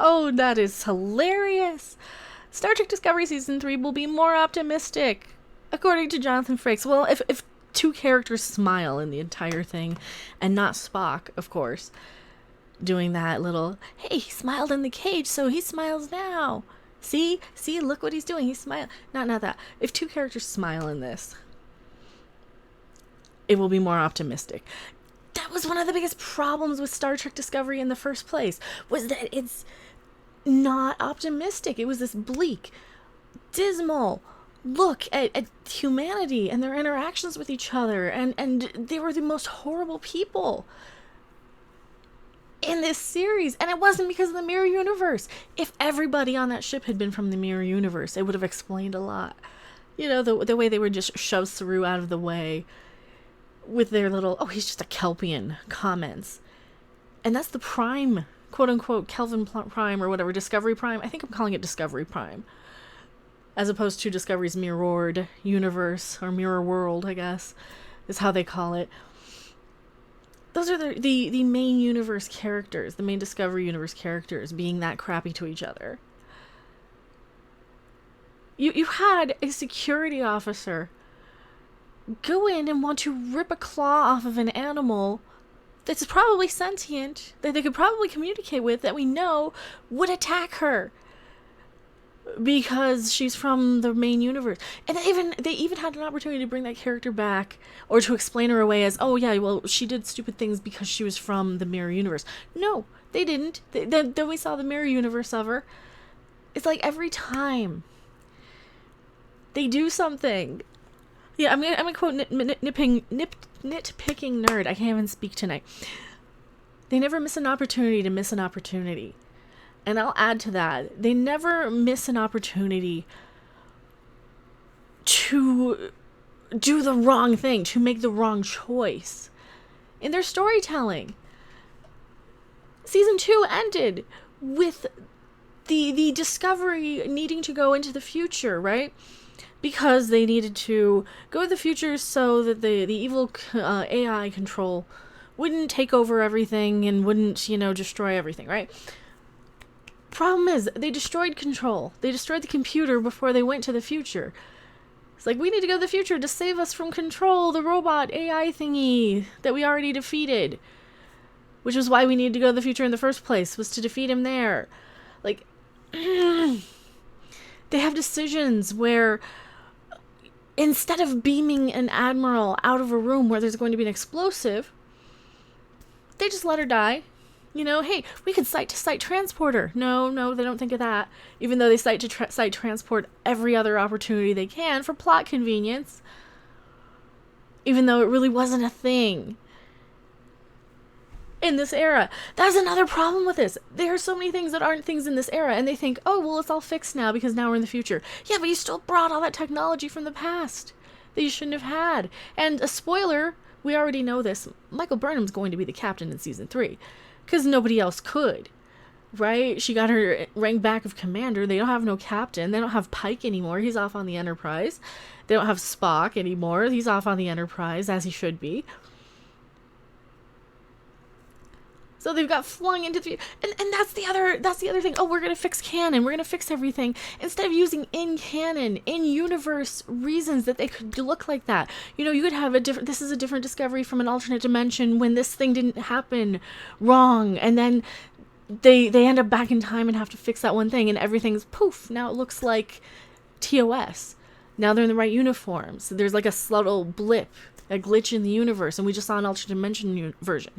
Oh, that is hilarious. Star Trek Discovery Season 3 will be more optimistic, according to Jonathan Frakes. Well, if two characters smile in the entire thing, and not Spock, of course, doing that little, hey, he smiled in the cage, so he smiles now. See, look what he's doing. He's smiling. Not that. If two characters smile in this, it will be more optimistic. That was one of the biggest problems with Star Trek Discovery in the first place, was that it's not optimistic. It was this bleak, dismal look at humanity and their interactions with each other, and they were the most horrible people in this series. And it wasn't because of the mirror universe. If everybody on that ship had been from the mirror universe, it would have explained a lot. You know, the way they were just shoved through out of the way with their little, oh, he's just a Kelpian comments. And that's the Prime, quote-unquote Kelvin Prime or whatever, Discovery Prime. I think I'm calling it Discovery Prime, as opposed to Discovery's mirrored universe, or mirror world, I guess, is how they call it. Those are the main universe characters, the main Discovery universe characters being that crappy to each other. You had a security officer go in and want to rip a claw off of an animal that's probably sentient, that they could probably communicate with, that we know would attack her because she's from the main universe. And they even had an opportunity to bring that character back, or to explain her away as, oh yeah, well, she did stupid things because she was from the mirror universe. No, they didn't. Then we saw the mirror universe of her. It's like every time they do something. Yeah, I'm gonna quote nitpicking nerd. I can't even speak tonight. They never miss an opportunity to miss an opportunity. And I'll add to that, they never miss an opportunity to do the wrong thing, to make the wrong choice in their storytelling. Season 2 ended with the Discovery needing to go into the future, right? Because they needed to go to the future so that the evil AI control wouldn't take over everything and wouldn't, destroy everything, right? Problem is, they destroyed control. They destroyed the computer before they went to the future. It's like, we need to go to the future to save us from control, the robot AI thingy that we already defeated. Which was why we needed to go to the future in the first place, was to defeat him there. Like, they have decisions where instead of beaming an admiral out of a room where there's going to be an explosive, they just let her die. Hey, we could site-to-site transporter. No, they don't think of that. Even though they site transport every other opportunity they can for plot convenience. Even though it really wasn't a thing in this era. That's another problem with this. There are so many things that aren't things in this era, and they think, oh, well, it's all fixed now because now we're in the future. Yeah, but you still brought all that technology from the past that you shouldn't have had. And a spoiler, we already know this, Michael Burnham's going to be the captain in season 3. Because nobody else could, right? She got her rank back of commander. They don't have no captain. They don't have Pike anymore. He's off on the Enterprise. They don't have Spock anymore. He's off on the Enterprise, as he should be. So they've got flung into the... And that's the other thing. Oh, we're going to fix canon. We're going to fix everything. Instead of using in-canon, in-universe reasons that they could look like that. You could have this is a different discovery from an alternate dimension when this thing didn't happen wrong. And then they end up back in time and have to fix that one thing. And everything's poof. Now it looks like TOS. Now they're in the right uniforms. So there's like a subtle blip, a glitch in the universe, and we just saw an alternate dimension version.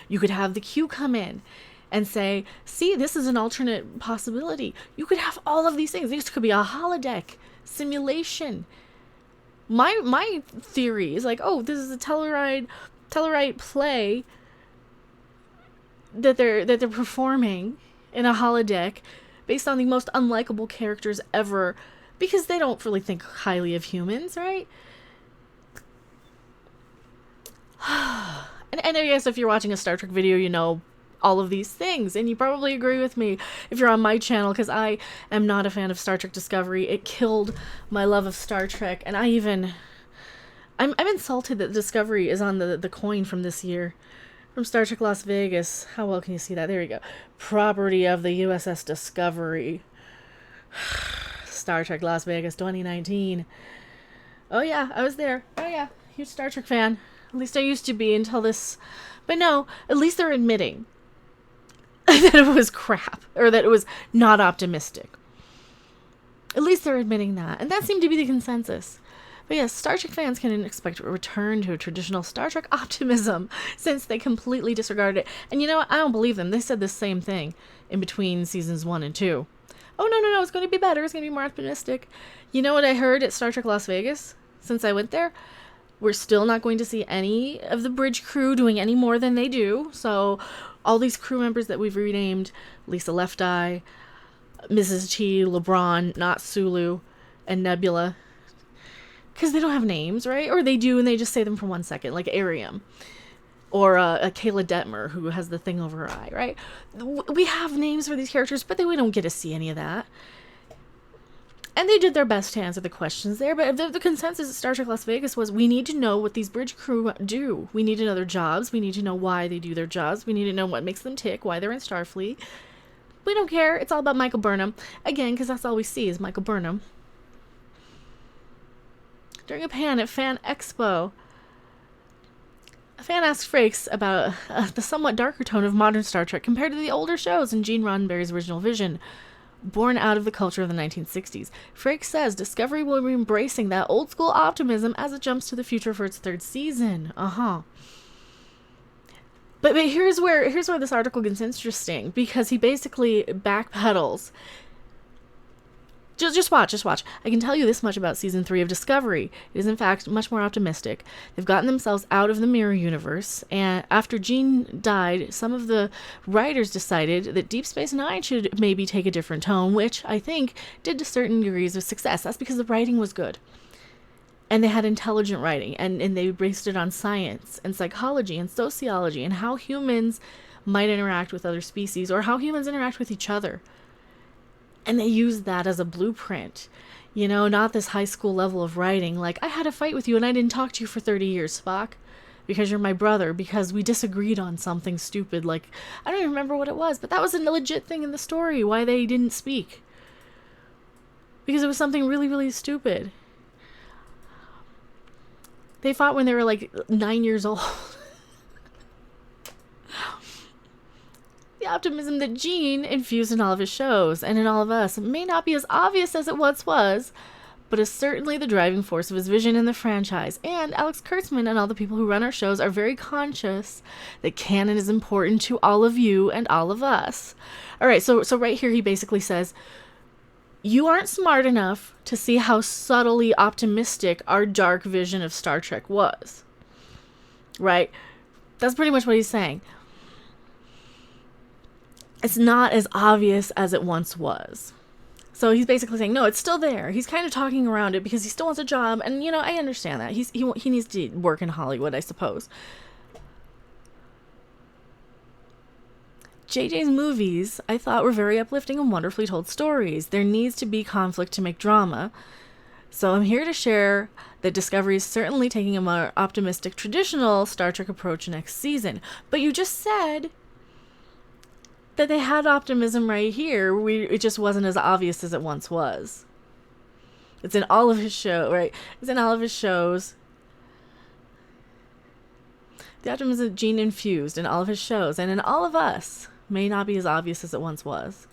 You could have the Q come in and say, see, this is an alternate possibility. You could have all of these things. This could be a holodeck simulation. My theory is like, oh, this is a Telluride play that they're performing in a holodeck based on the most unlikable characters ever, because they don't really think highly of humans, right? And I guess if you're watching a Star Trek video, you know all of these things, and you probably agree with me if you're on my channel, because I am not a fan of Star Trek Discovery. It killed my love of Star Trek, and I'm insulted that Discovery is on the coin from this year. From Star Trek Las Vegas. How well can you see that? There you go. Property of the USS Discovery. Star Trek Las Vegas 2019. Oh yeah, I was there. Oh yeah, huge Star Trek fan. At least I used to be until this. But no, at least they're admitting that it was crap. Or that it was not optimistic. At least they're admitting that. And that seemed to be the consensus. But yes, Star Trek fans can expect a return to a traditional Star Trek optimism since they completely disregarded it. And you know what? I don't believe them. They said the same thing in between seasons 1 and 2. Oh, no, it's going to be better. It's going to be more optimistic. You know what I heard at Star Trek Las Vegas since I went there? We're still not going to see any of the bridge crew doing any more than they do. So all these crew members that we've renamed, Lisa Left Eye, Mrs. T, LeBron, Not Sulu, and Nebula, because they don't have names, right? Or they do and they just say them for 1 second, like Arium. Or a Kayla Detmer, who has the thing over her eye, right? We have names for these characters, but we don't get to see any of that. And they did their best to answer the questions there, but the consensus at Star Trek Las Vegas was, we need to know what these bridge crew do. We need to know their jobs. We need to know why they do their jobs. We need to know what makes them tick, why they're in Starfleet. We don't care. It's all about Michael Burnham. Again, because that's all we see is Michael Burnham. During a pan at Fan Expo, a fan asked Frakes about the somewhat darker tone of modern Star Trek compared to the older shows in Gene Roddenberry's original vision, born out of the culture of the 1960s. Frakes says Discovery will be embracing that old-school optimism as it jumps to the future for its 3rd season. But here's where this article gets interesting, because he basically backpedals. Just watch. I can tell you this much about season 3 of Discovery. It is, in fact, much more optimistic. They've gotten themselves out of the mirror universe, and after Gene died, some of the writers decided that Deep Space Nine should maybe take a different tone, which I think did to certain degrees of success. That's because the writing was good. And they had intelligent writing, and they based it on science and psychology and sociology and how humans might interact with other species or how humans interact with each other. And they used that as a blueprint, not this high school level of writing. Like, I had a fight with you and I didn't talk to you for 30 years, Spock, because you're my brother, because we disagreed on something stupid. Like, I don't even remember what it was, but that was a legit thing in the story, why they didn't speak. Because it was something really, really stupid. They fought when they were like 9 years old. The optimism that Gene infused in all of his shows and in all of us may not be as obvious as it once was, but is certainly the driving force of his vision in the franchise. And Alex Kurtzman and all the people who run our shows are very conscious that canon is important to all of you and all of us. All right, so right here he basically says, you aren't smart enough to see how subtly optimistic our dark vision of Star Trek was. Right? That's pretty much what he's saying. It's not as obvious as it once was. So he's basically saying, no, it's still there. He's kind of talking around it because he still wants a job. And, I understand that. He needs to work in Hollywood, I suppose. JJ's movies, I thought, were very uplifting and wonderfully told stories. There needs to be conflict to make drama. So I'm here to share that Discovery is certainly taking a more optimistic, traditional Star Trek approach next season. But you just said that they had optimism right here. It just wasn't as obvious as it once was. It's in all of his shows, right? It's in all of his shows. The optimism Gene infused in all of his shows and in all of us may not be as obvious as it once was.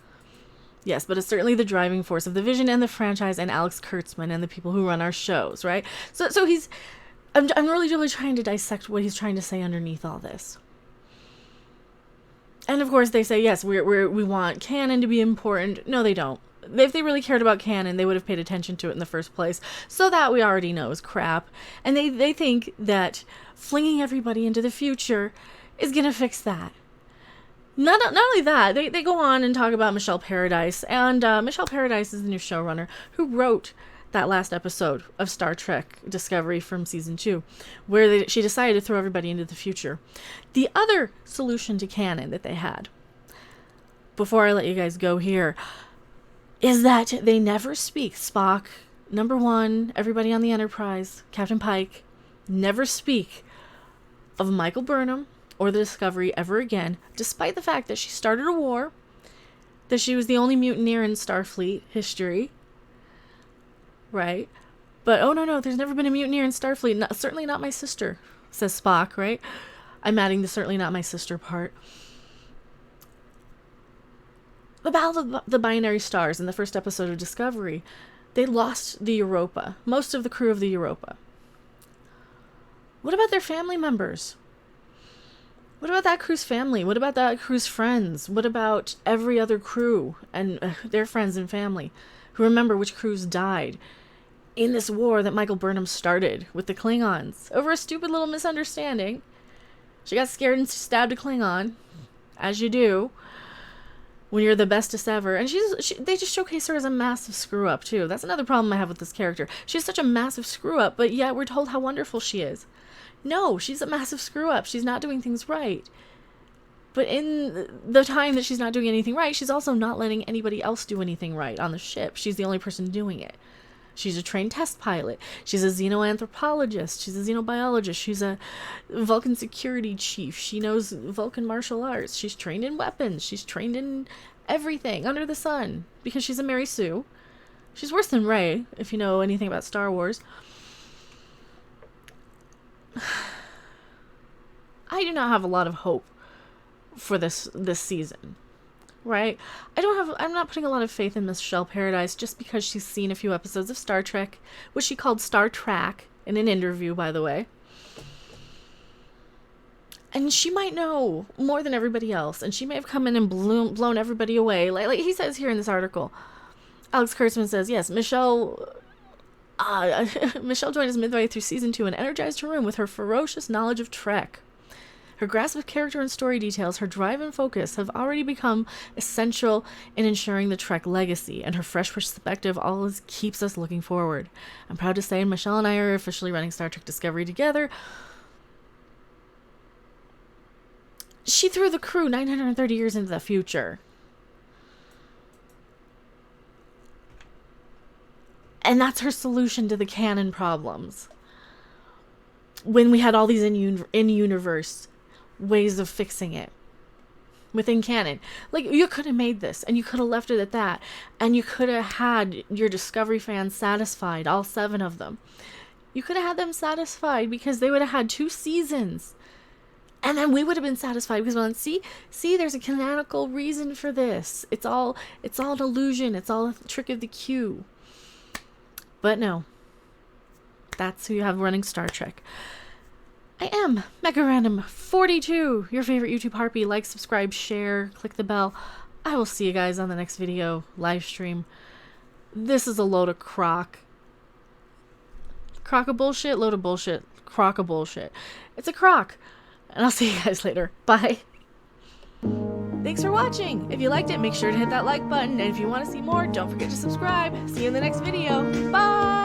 Yes, but it's certainly the driving force of the vision and the franchise and Alex Kurtzman and the people who run our shows, right? So he's... I'm really trying to dissect what he's trying to say underneath all this. And of course they say, yes, we want canon to be important. No, they don't. If they really cared about canon, they would have paid attention to it in the first place. So that we already know is crap. And they think that flinging everybody into the future is going to fix that. Not only that, they go on and talk about Michelle Paradise. And Michelle Paradise is the new showrunner who wrote that last episode of Star Trek Discovery from season 2, where she decided to throw everybody into the future. The other solution to canon that they had, before I let you guys go here, is that they never speak. Spock, number 1, everybody on the Enterprise, Captain Pike, never speak of Michael Burnham or the Discovery ever again, despite the fact that she started a war, that she was the only mutineer in Starfleet history, right? But, oh no, there's never been a mutineer in Starfleet. Certainly not my sister, says Spock, right? I'm adding the certainly not my sister part. The Battle of the Binary Stars in the first episode of Discovery, they lost the Europa, most of the crew of the Europa. What about their family members? What about that crew's family? What about that crew's friends? What about every other crew and their friends and family who remember which crews died in this war that Michael Burnham started with the Klingons over a stupid little misunderstanding? She got scared and stabbed a Klingon, as you do when you're the bestest ever. And they just showcase her as a massive screw-up, too. That's another problem I have with this character. She's such a massive screw-up, but yet we're told how wonderful she is. No, she's a massive screw-up. She's not doing things right. But in the time that she's not doing anything right, she's also not letting anybody else do anything right on the ship. She's the only person doing it. She's a trained test pilot. She's a xenoanthropologist. She's a xenobiologist. She's a Vulcan security chief. She knows Vulcan martial arts. She's trained in weapons. She's trained in everything under the sun because she's a Mary Sue. She's worse than Rey, if you know anything about Star Wars. I do not have a lot of hope for this season, right? I'm not putting a lot of faith in Michelle Paradise just because she's seen a few episodes of Star Trek, which she called Star Trek in an interview, by the way. And she might know more than everybody else, and she may have come in and blown everybody away. Like he says here in this article, Alex Kurtzman says, yes, Michelle joined us midway through season 2 and energized her room with her ferocious knowledge of Trek. Her grasp of character and story details, her drive and focus have already become essential in ensuring the Trek legacy, and her fresh perspective always keeps us looking forward. I'm proud to say Michelle and I are officially running Star Trek Discovery together. She threw the crew 930 years into the future. And that's her solution to the canon problems. When we had all these in-universe ways of fixing it within canon. Like, you could have made this, and you could have left it at that, and you could have had your Discovery fans satisfied, all 7 of them. You could have had them satisfied because they would have had 2 seasons. And then we would have been satisfied because, well, see, there's a canonical reason for this. It's all an illusion. It's all a trick of the Q. But no, that's who you have running Star Trek. I am Mecha Random 42, your favorite YouTube harpy. Like, subscribe, share, click the bell. I will see you guys on the next video, live stream. This is a load of crock of bullshit, load of bullshit, crock of bullshit. It's a crock. And I'll see you guys later. Bye. Thanks for watching. If you liked it, make sure to hit that like button. And if you want to see more, don't forget to subscribe. See you in the next video. Bye.